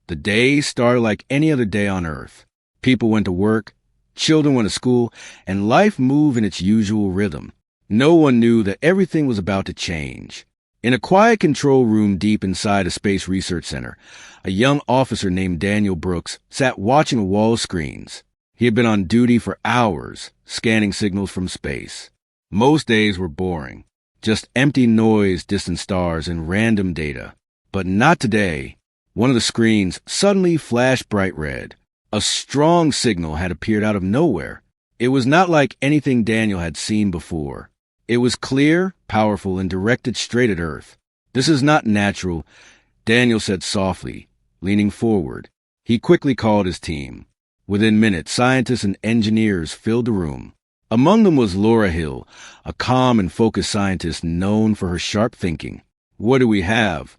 The day started like any other day on Earth. People went to work, children went to school, and life moved in its usual rhythm. No one knew that everything was about to change. In a quiet control room deep inside a space research center, a young officer named Daniel Brooks sat watching a wall of screens. He had been on duty for hours, scanning signals from space. Most days were boring, just empty noise, distant stars, and random data. But not today. One of the screens suddenly flashed bright red. A strong signal had appeared out of nowhere. It was not like anything Daniel had seen before. It was clear, powerful, and directed straight at Earth. "This is not natural," Daniel said softly, leaning forward. He quickly called his team. Within minutes, scientists and engineers filled the room. Among them was Laura Hill, a calm and focused scientist known for her sharp thinking. "What do we have?"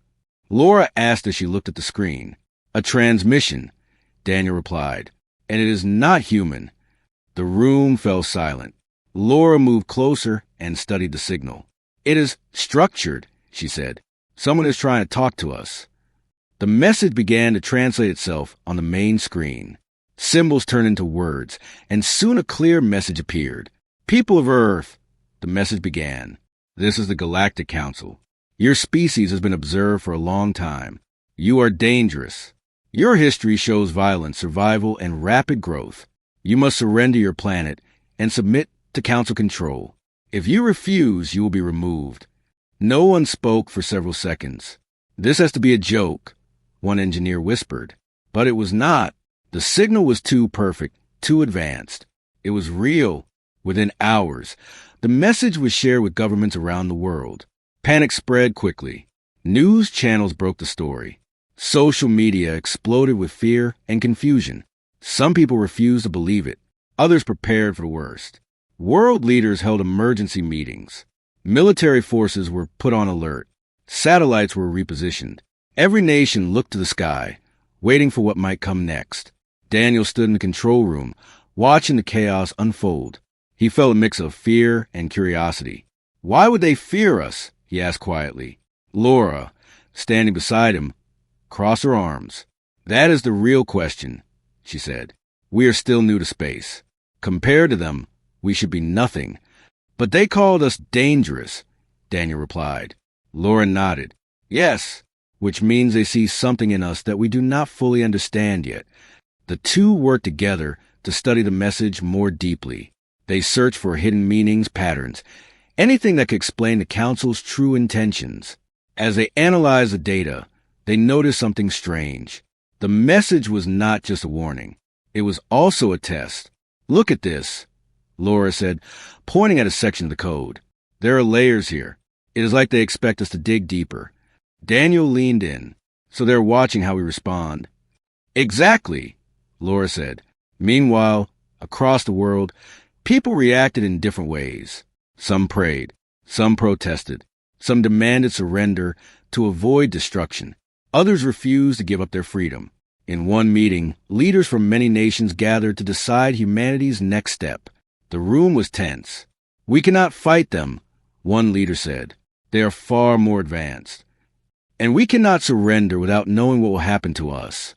Laura asked as she looked at the screen. "A transmission," Daniel replied, "and it is not human." The room fell silent. Laura moved closer and studied the signal. "It is structured," she said. "Someone is trying to talk to us." The message began to translate itself on the main screen. Symbols turned into words, and soon a clear message appeared. "People of Earth," the message began. "This is the Galactic Council. Your species has been observed for a long time. You are dangerous. Your history shows violence, survival, and rapid growth. You must surrender your planet and submit to Council control. If you refuse, you will be removed." No one spoke for several seconds. "This has to be a joke," one engineer whispered. But it was not. The signal was too perfect, too advanced. It was real. Within hours, the message was shared with governments around the world. Panic spread quickly. News channels broke the story. Social media exploded with fear and confusion. Some people refused to believe it. Others prepared for the worst. World leaders held emergency meetings. Military forces were put on alert. Satellites were repositioned. Every nation looked to the sky, waiting for what might come next. Daniel stood in the control room, watching the chaos unfold. He felt a mix of fear and curiosity. "Why would they fear us?" he asked quietly. Laura, standing beside him, crossed her arms. "That is the real question," she said. "We are still new to space. Compared to them, we should be nothing. But they called us dangerous," Daniel replied. Laura nodded. "Yes, which means they see something in us that we do not fully understand yet." The two worked together to study the message more deeply. They searched for hidden meanings, patterns, anything that could explain the Council's true intentions. As they analyzed the data, they noticed something strange. The message was not just a warning. It was also a test. "Look at this," Laura said, pointing at a section of the code. "There are layers here. It is like they expect us to dig deeper." Daniel leaned in, "So they're watching how we respond." "Exactly," Laura said. Meanwhile, across the world, people reacted in different ways. Some prayed, some protested, some demanded surrender to avoid destruction. Others refused to give up their freedom. In one meeting, leaders from many nations gathered to decide humanity's next step. The room was tense. "We cannot fight them," one leader said. "They are far more advanced. And we cannot surrender without knowing what will happen to us,"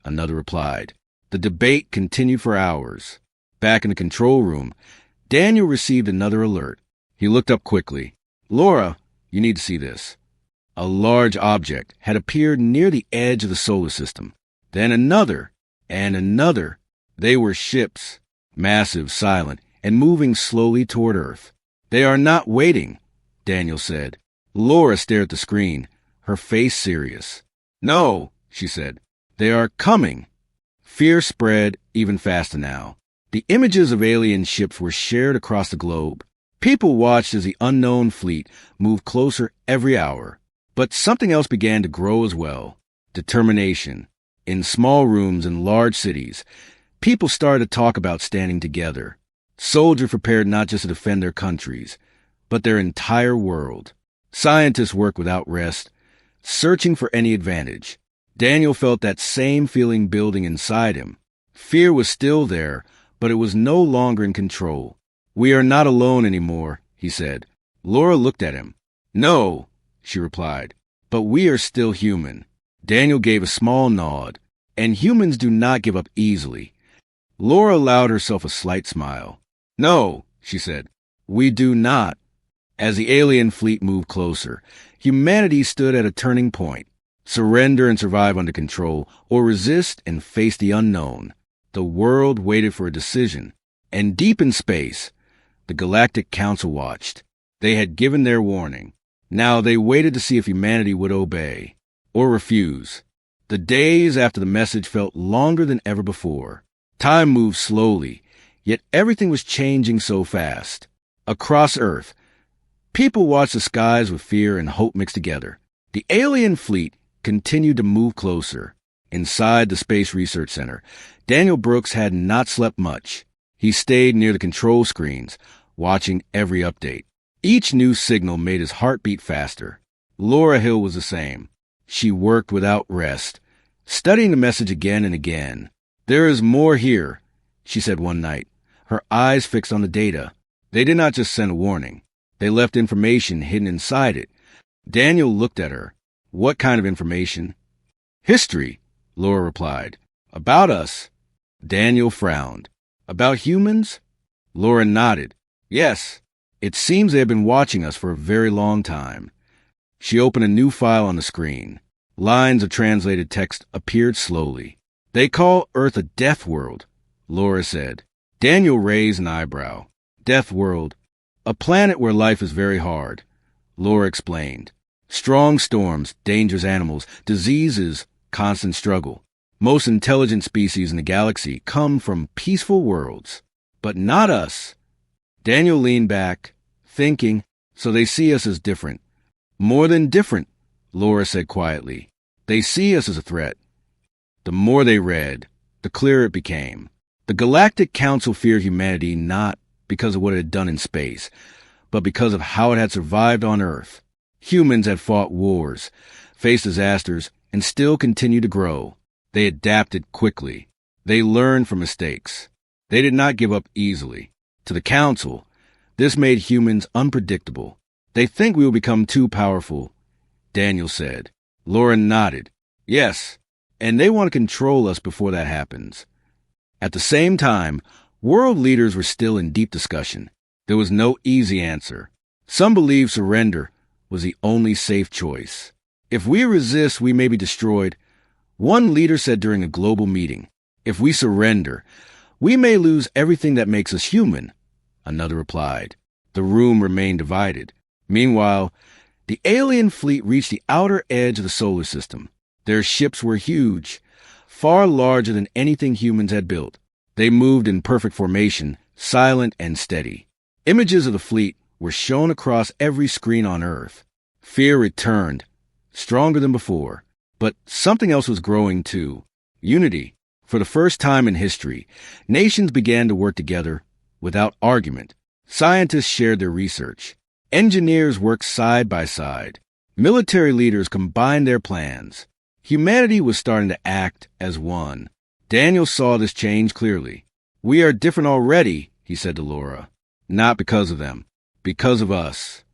another replied. The debate continued for hours. Back in the control room, Daniel received another alert. He looked up quickly. "Laura, you need to see this." A large object had appeared near the edge of the solar system. Then another, and another. They were ships, massive, silent, and moving slowly toward Earth. "They are not waiting," Daniel said. Laura stared at the screen, her face serious. "No," she said. "They are coming." Fear spread even faster now. The images of alien ships were shared across the globe. People watched as the unknown fleet moved closer every hour. But something else began to grow as well. Determination. In small rooms in large cities, people started to talk about standing together. Soldiers prepared not just to defend their countries, but their entire world. Scientists worked without rest, searching for any advantage. Daniel felt that same feeling building inside him. Fear was still there, but it was no longer in control. "We are not alone anymore," he said. Laura looked at him. "No," she replied, "but we are still human." Daniel gave a small nod. And humans do not give up easily. Laura allowed herself a slight smile. No, she said, we do not. As the alien fleet moved closer, humanity stood at a turning point. Surrender and survive under control, or resist and face the unknown. The world waited for a decision. And deep in space, the Galactic Council watched. They had given their warning. Now they waited to see if humanity would obey or refuse. The days after the message felt longer than ever before. Time moved slowly, yet everything was changing so fast. Across Earth, people watched the skies with fear and hope mixed together. The alien fleet continued to move closer. Inside the Space Research Center, Daniel Brooks had not slept much. He stayed near the control screens, watching every update. Each new signal made his heart beat faster. Laura Hill was the same. She worked without rest, studying the message again and again. There is more here, she said one night, her eyes fixed on the data. They did not just send a warning. They left information hidden inside it. Daniel looked at her. What kind of information? History, Laura replied. About us. Daniel frowned. About humans? Laura nodded. Yes. It seems they have been watching us for a very long time. She opened a new file on the screen. Lines of translated text appeared slowly. They call Earth a death world, Laura said. Daniel raised an eyebrow. Death world. A planet where life is very hard, Laura explained. Strong storms, dangerous animals, diseases, constant struggle. Most intelligent species in the galaxy come from peaceful worlds. But not us. Daniel leaned back, thinking, so they see us as different. More than different, Laura said quietly. They see us as a threat. The more they read, the clearer it became. The Galactic Council feared humanity not because of what it had done in space, but because of how it had survived on Earth. Humans had fought wars, faced disasters, and still continued to grow. They adapted quickly. They learned from mistakes. They did not give up easily. To the Council, this made humans unpredictable. They think we will become too powerful, Daniel said. Laura nodded. Yes, and they want to control us before that happens. At the same time, world leaders were still in deep discussion. There was no easy answer. Some believed surrender was the only safe choice. If we resist, we may be destroyed. One leader said during a global meeting, if we surrender, we may lose everything that makes us human. Another replied. The room remained divided. Meanwhile, the alien fleet reached the outer edge of the solar system. Their ships were huge, far larger than anything humans had built. They moved in perfect formation, silent and steady. Images of the fleet were shown across every screen on Earth. Fear returned, stronger than before. But something else was growing too. Unity. For the first time in history, nations began to work together without argument. Scientists shared their research. Engineers worked side by side. Military leaders combined their plans. Humanity was starting to act as one. Daniel saw this change clearly. We are different already, he said to Laura. Not because of them, because of us.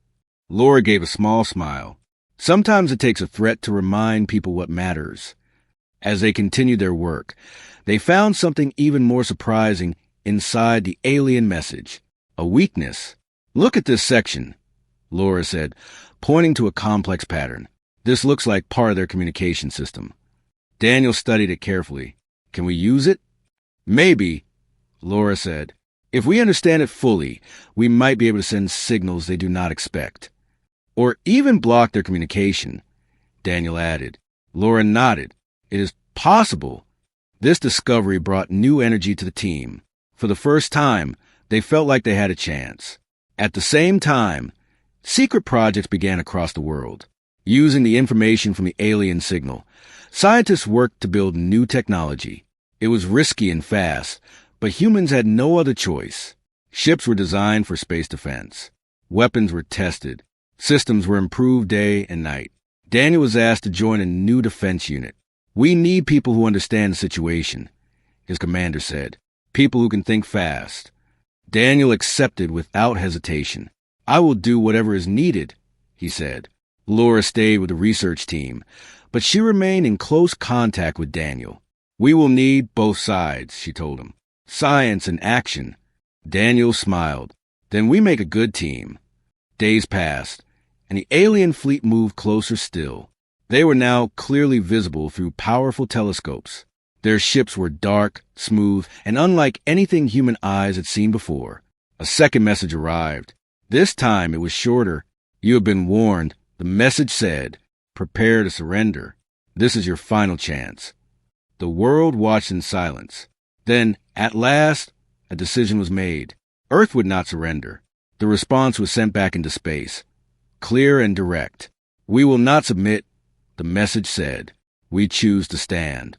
Laura gave a small smile. Sometimes it takes a threat to remind people what matters. As they continued their work, they found something even more surprising inside the alien message. A weakness. Look at this section, Laura said, pointing to a complex pattern. This looks like part of their communication system. Daniel studied it carefully. Can we use it? Maybe, Laura said. If we understand it fully, we might be able to send signals they do not expect. Or even block their communication, Daniel added. Laura nodded. It is possible. This discovery brought new energy to the team. For the first time, they felt like they had a chance. At the same time, secret projects began across the world. Using the information from the alien signal, scientists worked to build new technology. It was risky and fast, but humans had no other choice. Ships were designed for space defense. Weapons were tested. Systems were improved day and night. Daniel was asked to join a new defense unit. We need people who understand the situation, his commander said. People who can think fast. Daniel accepted without hesitation. I will do whatever is needed, he said. Laura stayed with the research team, but she remained in close contact with Daniel. We will need both sides, she told him. Science and action. Daniel smiled. Then we make a good team. Days passed, and the alien fleet moved closer still. They were now clearly visible through powerful telescopes. Their ships were dark, smooth, and unlike anything human eyes had seen before. A second message arrived. This time it was shorter. You have been warned. The message said, prepare to surrender. This is your final chance. The world watched in silence. Then, at last, a decision was made. Earth would not surrender. The response was sent back into space. Clear and direct. We will not submit, the message said. We choose to stand.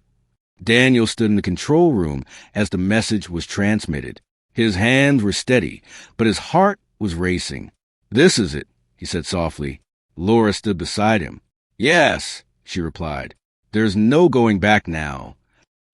Daniel stood in the control room as the message was transmitted. His hands were steady, but his heart was racing. This is it, he said softly. Laura stood beside him. Yes, she replied. There's no going back now.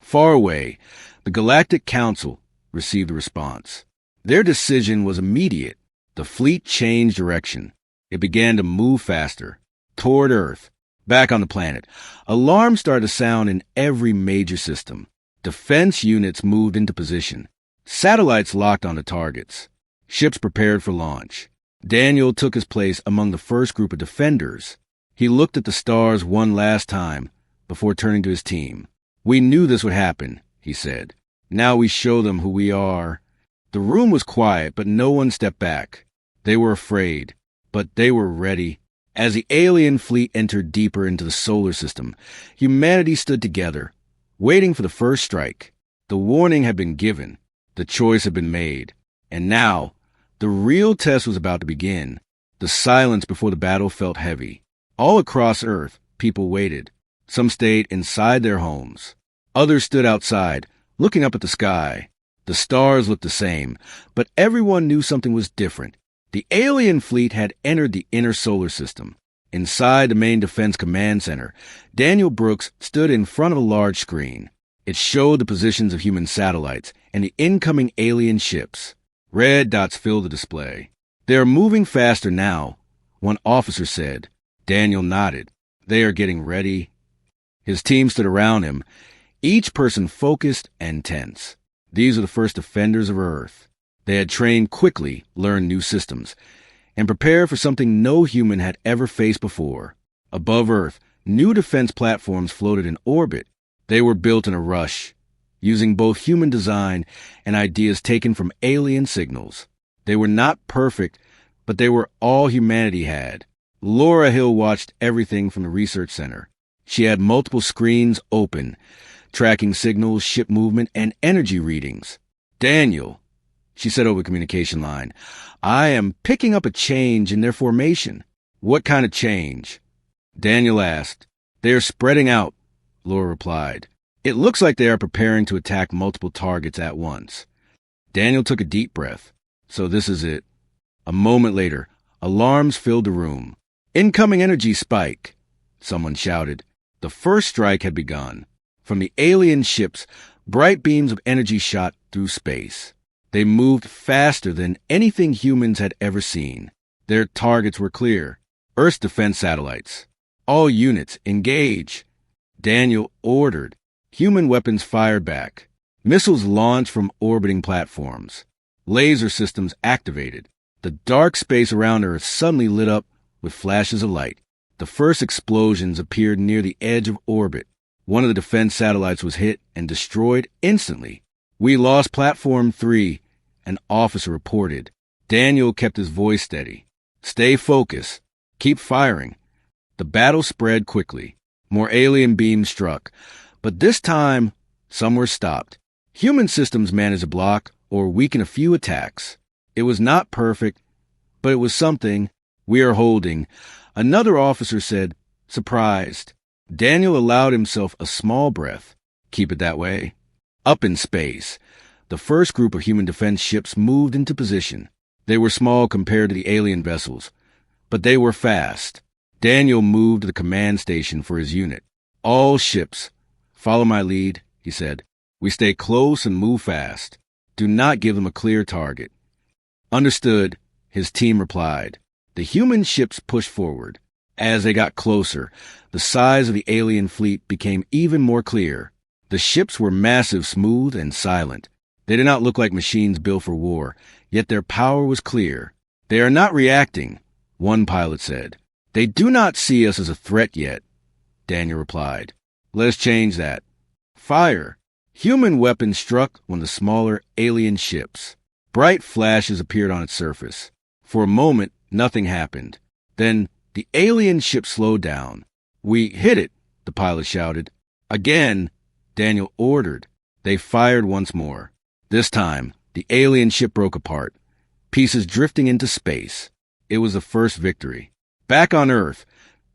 Far away, the Galactic Council received a response. Their decision was immediate. The fleet changed direction. It began to move faster, toward Earth, back on the planet. Alarms started to sound in every major system. Defense units moved into position. Satellites locked onto targets. Ships prepared for launch. Daniel took his place among the first group of defenders. He looked at the stars one last time before turning to his team. We knew this would happen, he said. Now we show them who we are. The room was quiet, but no one stepped back. They were afraid, but they were ready. As the alien fleet entered deeper into the solar system, humanity stood together, waiting for the first strike. The warning had been given. The choice had been made. And now, the real test was about to begin. The silence before the battle felt heavy. All across Earth, people waited. Some stayed inside their homes. Others stood outside, looking up at the sky. The stars looked the same, but everyone knew something was different. The alien fleet had entered the inner solar system. Inside the main defense command center, Daniel Brooks stood in front of a large screen. It showed the positions of human satellites and the incoming alien ships. Red dots filled the display. They are moving faster now, one officer said. Daniel nodded. They are getting ready. His team stood around him, each person focused and tense. These were the first defenders of Earth. They had trained quickly, learned new systems, and prepared for something no human had ever faced before. Above Earth, new defense platforms floated in orbit. They were built in a rush, using both human design and ideas taken from alien signals. They were not perfect, but they were all humanity had. Laura Hill watched everything from the research center. She had multiple screens open, tracking signals, ship movement, and energy readings. Daniel, she said over the communication line, I am picking up a change in their formation. What kind of change? Daniel asked. They are spreading out, Laura replied. It looks like they are preparing to attack multiple targets at once. Daniel took a deep breath. So this is it. A moment later, alarms filled the room. Incoming energy spike, someone shouted. The first strike had begun. From the alien ships, bright beams of energy shot through space. They moved faster than anything humans had ever seen. Their targets were clear. Earth's defense satellites. All units, engage. Daniel ordered. Human weapons fired back. Missiles launched from orbiting platforms. Laser systems activated. The dark space around Earth suddenly lit up with flashes of light. The first explosions appeared near the edge of orbit. One of the defense satellites was hit and destroyed instantly. We lost Platform 3, an officer reported. Daniel kept his voice steady. Stay focused. Keep firing. The battle spread quickly. More alien beams struck. But this time, some were stopped. Human systems managed to block or weaken a few attacks. It was not perfect, but it was something. We are holding. Another officer said, surprised. Daniel allowed himself a small breath. Keep it that way. Up in space, the first group of human defense ships moved into position. They were small compared to the alien vessels, but they were fast. Daniel moved to the command station for his unit. All ships, follow my lead, he said. We stay close and move fast. Do not give them a clear target. Understood, his team replied. The human ships pushed forward. As they got closer, the size of the alien fleet became even more clear. The ships were massive, smooth, and silent. They did not look like machines built for war, yet their power was clear. "They are not reacting," one pilot said. "They do not see us as a threat yet," Daniel replied. "Let us change that." Fire. Human weapons struck one of the smaller alien ships. Bright flashes appeared on its surface. For a moment, nothing happened. Then the alien ship slowed down. "We hit it," the pilot shouted. "Again," Daniel ordered. They fired once more. This time, the alien ship broke apart, pieces drifting into space. It was the first victory. Back on Earth,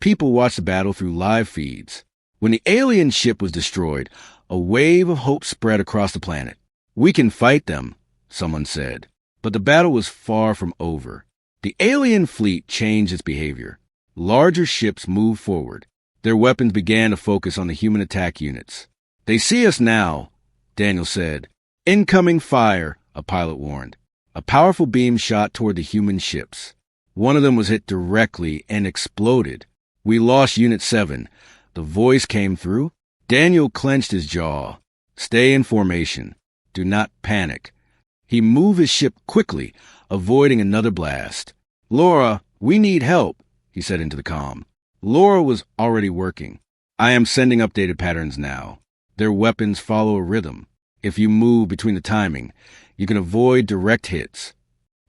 people watched the battle through live feeds. When the alien ship was destroyed, a wave of hope spread across the planet. "We can fight them," someone said. But the battle was far from over. The alien fleet changed its behavior. Larger ships moved forward. Their weapons began to focus on the human attack units. "They see us now," Daniel said. "Incoming fire," a pilot warned. A powerful beam shot toward the human ships. One of them was hit directly and exploded. "We lost Unit 7. The voice came through. Daniel clenched his jaw. "Stay in formation. Do not panic." He moved his ship quickly, avoiding another blast. "Laura, we need help," he said into the comm. Laura was already working. "I am sending updated patterns now. Their weapons follow a rhythm. If you move between the timing, you can avoid direct hits."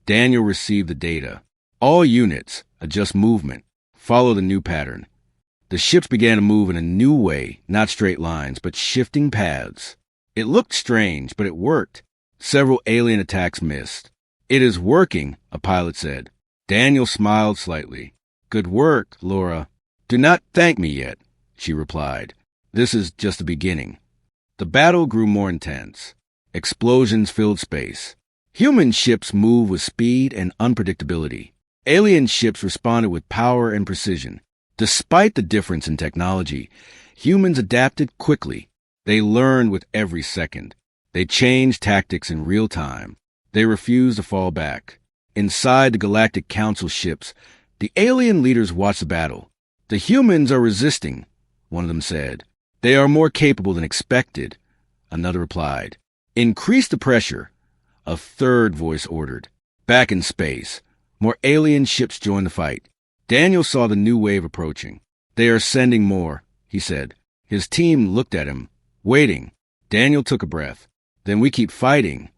Daniel received the data. All units, adjust movement, follow the new pattern. The ships began to move in a new way, not straight lines, but shifting paths. It looked strange, but it worked. Several alien attacks missed. "It is working," a pilot said. Daniel smiled slightly. "Good work, Laura." "Do not thank me yet," she replied. "This is just the beginning." The battle grew more intense. Explosions filled space. Human ships moved with speed and unpredictability. Alien ships responded with power and precision. Despite the difference in technology, humans adapted quickly. They learned with every second. They changed tactics in real time. They refused to fall back. Inside the Galactic Council ships, the alien leaders watched the battle. "The humans are resisting," one of them said. "They are more capable than expected," another replied. "Increase the pressure," a third voice ordered. Back in space, more alien ships joined the fight. Daniel saw the new wave approaching. "They are sending more," he said. His team looked at him, waiting. Daniel took a breath. "Then we keep fighting."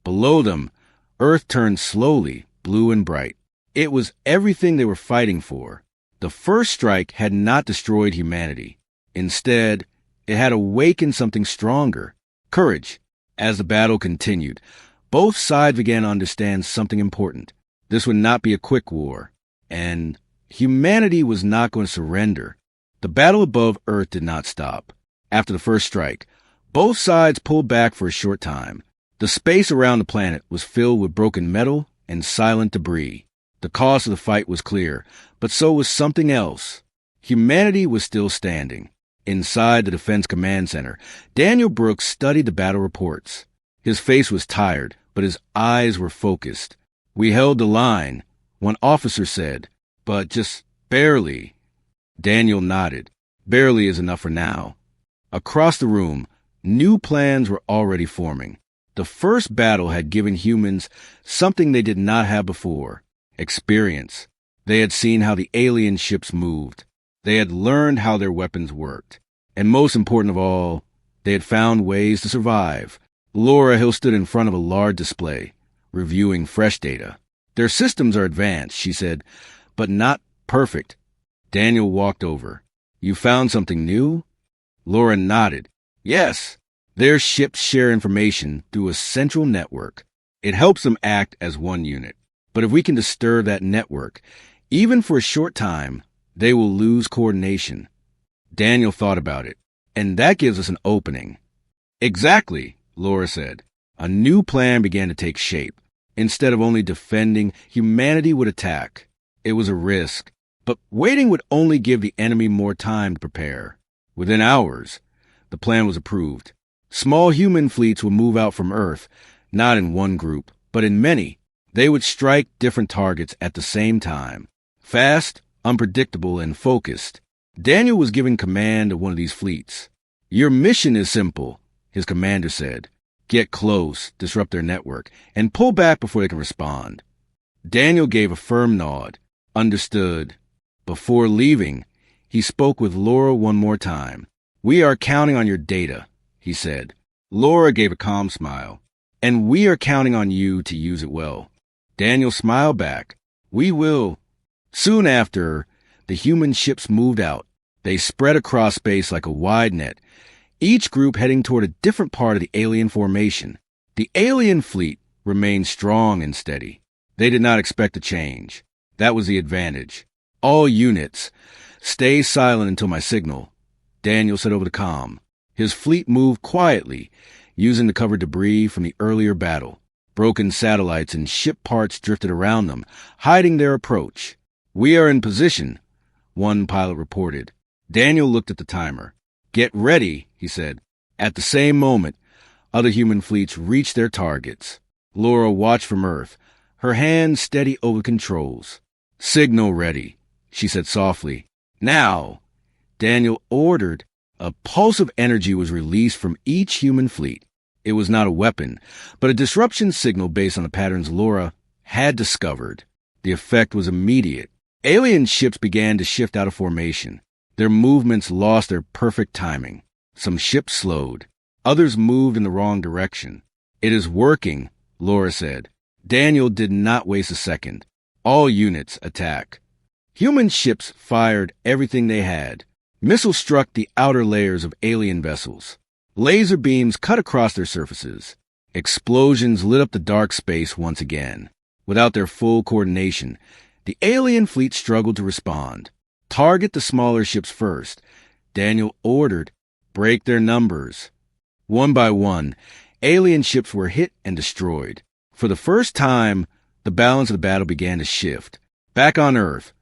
Below them, Earth turned slowly, blue and bright. It was everything they were fighting for. The first strike had not destroyed humanity. Instead, it had awakened something stronger, courage. As the battle continued, both sides began to understand something important. This would not be a quick war, and humanity was not going to surrender. The battle above Earth did not stop. After the first strike, both sides pulled back for a short time. The space around the planet was filled with broken metal and silent debris. The cost of the fight was clear, but so was something else. Humanity was still standing. Inside the Defense Command Center, Daniel Brooks studied the battle reports. His face was tired, but his eyes were focused. "We held the line," one officer said, "but just barely." Daniel nodded. "Barely is enough for now." Across the room, new plans were already forming. The first battle had given humans something they did not have before: experience. They had seen how the alien ships moved. They had learned how their weapons worked. And most important of all, they had found ways to survive. Laura Hill stood in front of a large display, reviewing fresh data. "Their systems are advanced," she said, "but not perfect." Daniel walked over. "You found something new?" Laura nodded. "Yes. Their ships share information through a central network. It helps them act as one unit. But if we can disturb that network, even for a short time, they will lose coordination." Daniel thought about it. "And that gives us an opening." "Exactly," Laura said. A new plan began to take shape. Instead of only defending, humanity would attack. It was a risk, but waiting would only give the enemy more time to prepare. Within hours, the plan was approved. Small human fleets would move out from Earth, not in one group, but in many. They would strike different targets at the same time. Fast, unpredictable, and focused. Daniel was given command of one of these fleets. Your mission is simple, his commander said. Get close, disrupt their network, and pull back before they can respond. Daniel gave a firm nod. Understood. Before leaving, he spoke with Laura one more time. We are counting on your data, he said. Laura gave a calm smile. And we are counting on you to use it well. Daniel smiled back. We will. Soon after, the human ships moved out. They spread across space like a wide net, each group heading toward a different part of the alien formation. The alien fleet remained strong and steady. They did not expect a change. That was the advantage. All units, stay silent until my signal, Daniel said over the comm. His fleet moved quietly, using to cover debris from the earlier battle. Broken satellites and ship parts drifted around them, hiding their approach. We are in position, one pilot reported. Daniel looked at the timer. Get ready, he said. At the same moment, other human fleets reached their targets. Laura watched from Earth, her hand steady over controls. Signal ready, she said softly. Now, Daniel ordered. A pulse of energy was released from each human fleet. It was not a weapon, but a disruption signal based on the patterns Laura had discovered. The effect was immediate. Alien ships began to shift out of formation. Their movements lost their perfect timing. Some ships slowed. Others moved in the wrong direction. It is working, Laura said. Daniel did not waste a second. All units attack. Human ships fired everything they had. Missiles struck the outer layers of alien vessels. Laser beams cut across their surfaces. Explosions lit up the dark space once again. Without their full coordination, the alien fleet struggled to respond. Target the smaller ships first, Daniel ordered. Break their numbers. One by one, alien ships were hit and destroyed. For the first time, the balance of the battle began to shift. Back on Earth,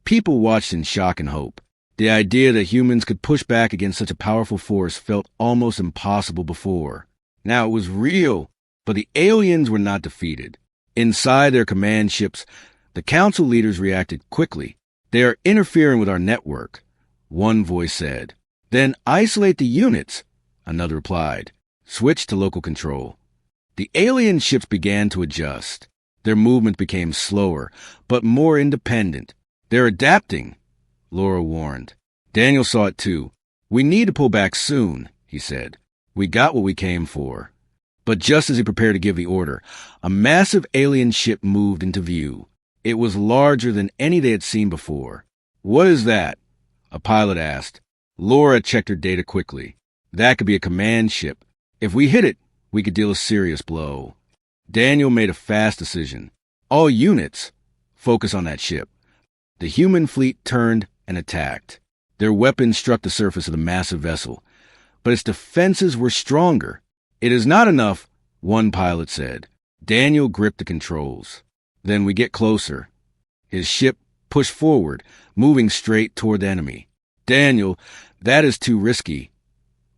people watched in shock and hope. The idea that humans could push back against such a powerful force felt almost impossible before. Now it was real, but the aliens were not defeated. Inside their command ships, the council leaders reacted quickly. They are interfering with our network, one voice said. Then isolate the units, another replied. Switch to local control. The alien ships began to adjust. Their movement became slower, but more independent. They're adapting, Laura warned. Daniel saw it too. We need to pull back soon, he said. We got what we came for. But just as he prepared to give the order, a massive alien ship moved into view. It was larger than any they had seen before. What is that? A pilot asked. Laura checked her data quickly. That could be a command ship. If we hit it, we could deal a serious blow. Daniel made a fast decision. All units, focus on that ship. The human fleet turned and attacked. Their weapons struck the surface of the massive vessel, but its defenses were stronger. It is not enough, one pilot said. Daniel gripped the controls. Then we get closer. His ship pushed forward, moving straight toward the enemy. Daniel, that is too risky,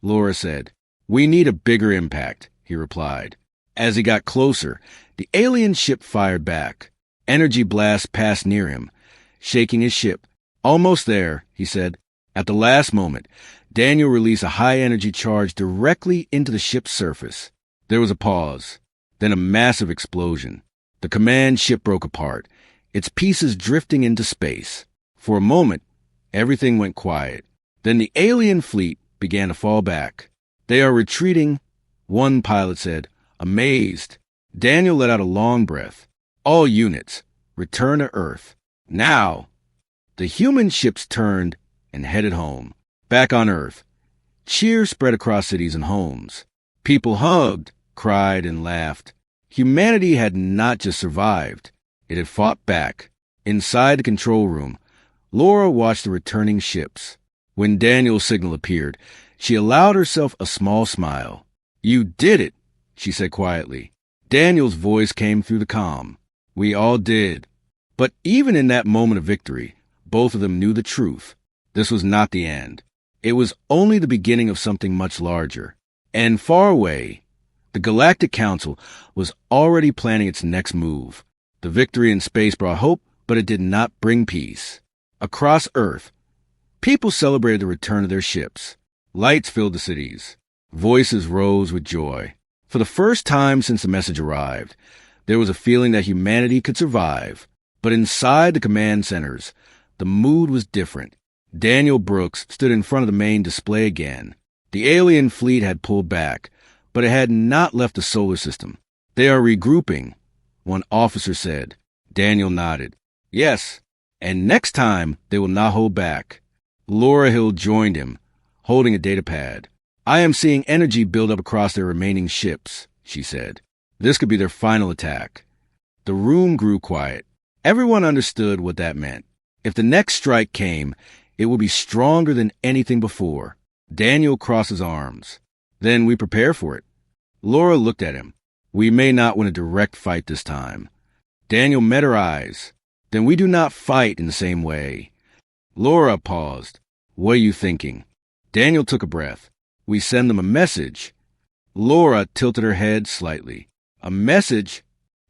Laura said. We need a bigger impact, he replied. As he got closer, the alien ship fired back. Energy blasts passed near him, shaking his ship. Almost there, he said. At the last moment, Daniel released a high-energy charge directly into the ship's surface. There was a pause, then a massive explosion. The command ship broke apart, its pieces drifting into space. For a moment, everything went quiet. Then the alien fleet began to fall back. They are retreating, one pilot said, amazed. Daniel let out a long breath. All units, return to Earth. Now! The human ships turned and headed home. Back on Earth, cheers spread across cities and homes. People hugged, cried, and laughed. Humanity had not just survived, it had fought back. Inside the control room, Laura watched the returning ships. When Daniel's signal appeared, she allowed herself a small smile. You did it, she said quietly. Daniel's voice came through the comm. We all did. But even in that moment of victory, both of them knew the truth. This was not the end. It was only the beginning of something much larger. And far away, the Galactic Council was already planning its next move. The victory in space brought hope, but it did not bring peace. Across Earth, people celebrated the return of their ships. Lights filled the cities. Voices rose with joy. For the first time since the message arrived, there was a feeling that humanity could survive. But inside the command centers, the mood was different. Daniel Brooks stood in front of the main display again. The alien fleet had pulled back, but it had not left the solar system. They are regrouping, one officer said. Daniel nodded. Yes, and next time they will not hold back. Laura Hill joined him, holding a data pad. I am seeing energy build up across their remaining ships, she said. This could be their final attack. The room grew quiet. Everyone understood what that meant. If the next strike came, it would be stronger than anything before. Daniel crossed his arms. Then we prepare for it. Laura looked at him. We may not win a direct fight this time. Daniel met her eyes. Then we do not fight in the same way. Laura paused. What are you thinking? Daniel took a breath. We send them a message. Laura tilted her head slightly. A message?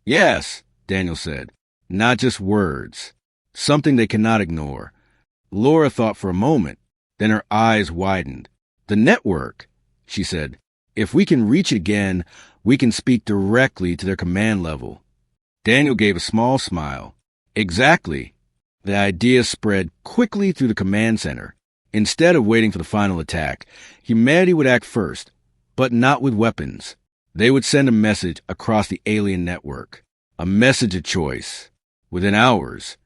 Yes, Daniel said. Not just words. Something they cannot ignore. Laura thought for a moment. Then her eyes widened. The network, she said. If we can reach it again, we can speak directly to their command level. Daniel gave a small smile. Exactly. The idea spread quickly through the command center. Instead of waiting for the final attack, humanity would act first, but not with weapons. They would send a message across the alien network. A message of choice. Within hours,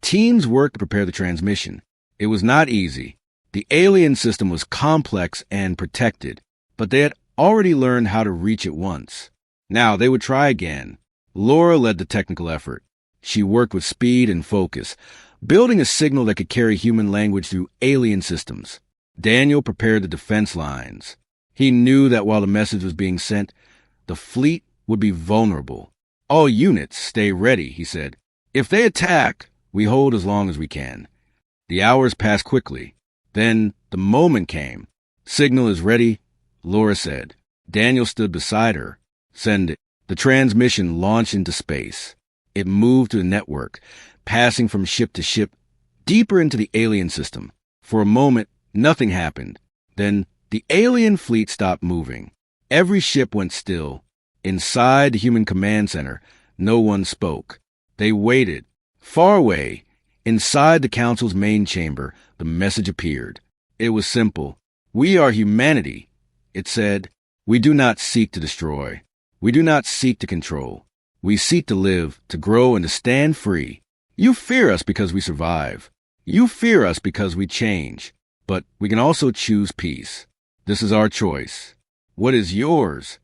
teams worked to prepare the transmission. It was not easy. The alien system was complex and protected, but they had already learned how to reach it once. Now they would try again. Laura led the technical effort. She worked with speed and focus, building a signal that could carry human language through alien systems. Daniel prepared the defense lines. He knew that while the message was being sent, the fleet would be vulnerable. All units, stay ready, he said. If they attack, we hold as long as we can. The hours passed quickly. Then the moment came. Signal is ready, Laura said. Daniel stood beside her. Send it. The transmission launched into space. It moved to the network, passing from ship to ship, deeper into the alien system. For a moment, nothing happened. Then the alien fleet stopped moving. Every ship went still. Inside the human command center, no one spoke. They waited. Far away, inside the council's main chamber, the message appeared. It was simple. We are humanity. It said, we do not seek to destroy. We do not seek to control. We seek to live, to grow, and to stand free. You fear us because we survive. You fear us because we change. But we can also choose peace. This is our choice. What is yours?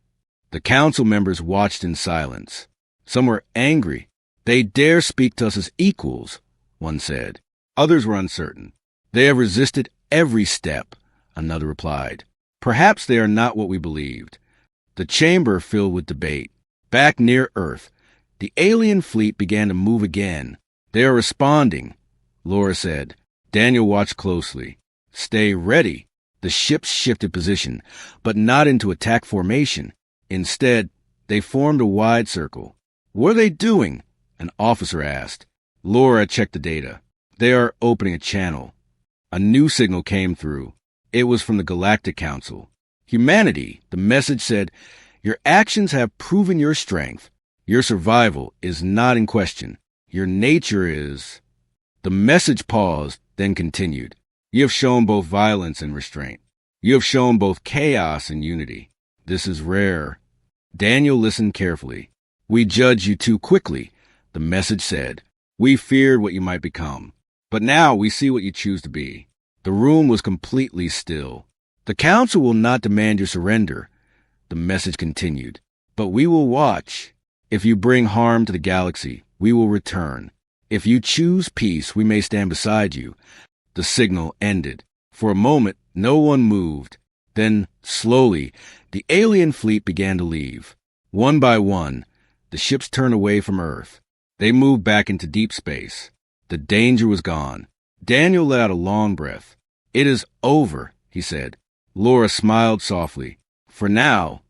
The council members watched in silence. Some were angry. They dare speak to us as equals, one said. Others were uncertain. They have resisted every step, another replied. Perhaps they are not what we believed. The chamber filled with debate. Back near Earth, the alien fleet began to move again. They are responding, Laura said. Daniel watched closely. Stay ready. The ships shifted position, but not into attack formation. Instead, they formed a wide circle. What are they doing? An officer asked. Laura checked the data. They are opening a channel. A new signal came through. It was from the Galactic Council. Humanity, the message said, your actions have proven your strength. Your survival is not in question. Your nature is... The message paused, then continued. You have shown both violence and restraint. You have shown both chaos and unity. This is rare. Daniel listened carefully. We judge you too quickly, the message said. We feared what you might become. But now we see what you choose to be. The room was completely still. The council will not demand your surrender, the message continued. But we will watch. If you bring harm to the galaxy, we will return. If you choose peace, we may stand beside you. The signal ended. For a moment, no one moved. Then, slowly, the alien fleet began to leave. One by one, the ships turned away from Earth. They moved back into deep space. The danger was gone. Daniel let out a long breath. It is over, he said. Laura smiled softly. For now.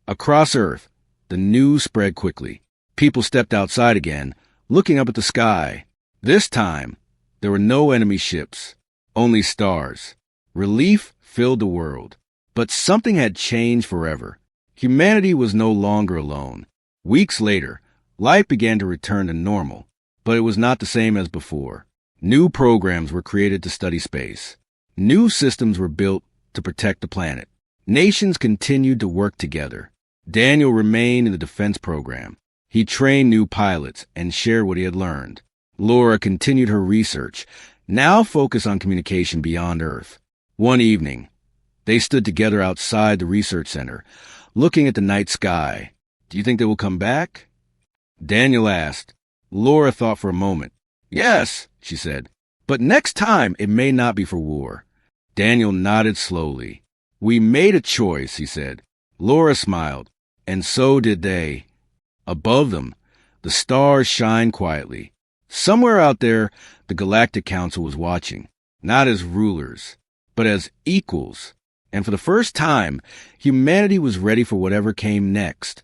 Across Earth, the news spread quickly. People stepped outside again, looking up at the sky. This time, there were no enemy ships, only stars. Relief filled the world. But something had changed forever. Humanity was no longer alone. Weeks later, life began to return to normal, but it was not the same as before. New programs were created to study space. New systems were built to protect the planet. Nations continued to work together. Daniel remained in the defense program. He trained new pilots and shared what he had learned. Laura continued her research, now focused on communication beyond Earth. One evening, they stood together outside the research center, looking at the night sky. "Do you think they will come back?" Daniel asked. Laura thought for a moment. "Yes," she said, "but next time it may not be for war." Daniel nodded slowly. "We made a choice," he said. Laura smiled, and so did they. Above them, the stars shined quietly. Somewhere out there, the Galactic Council was watching, not as rulers, but as equals. And for the first time, humanity was ready for whatever came next.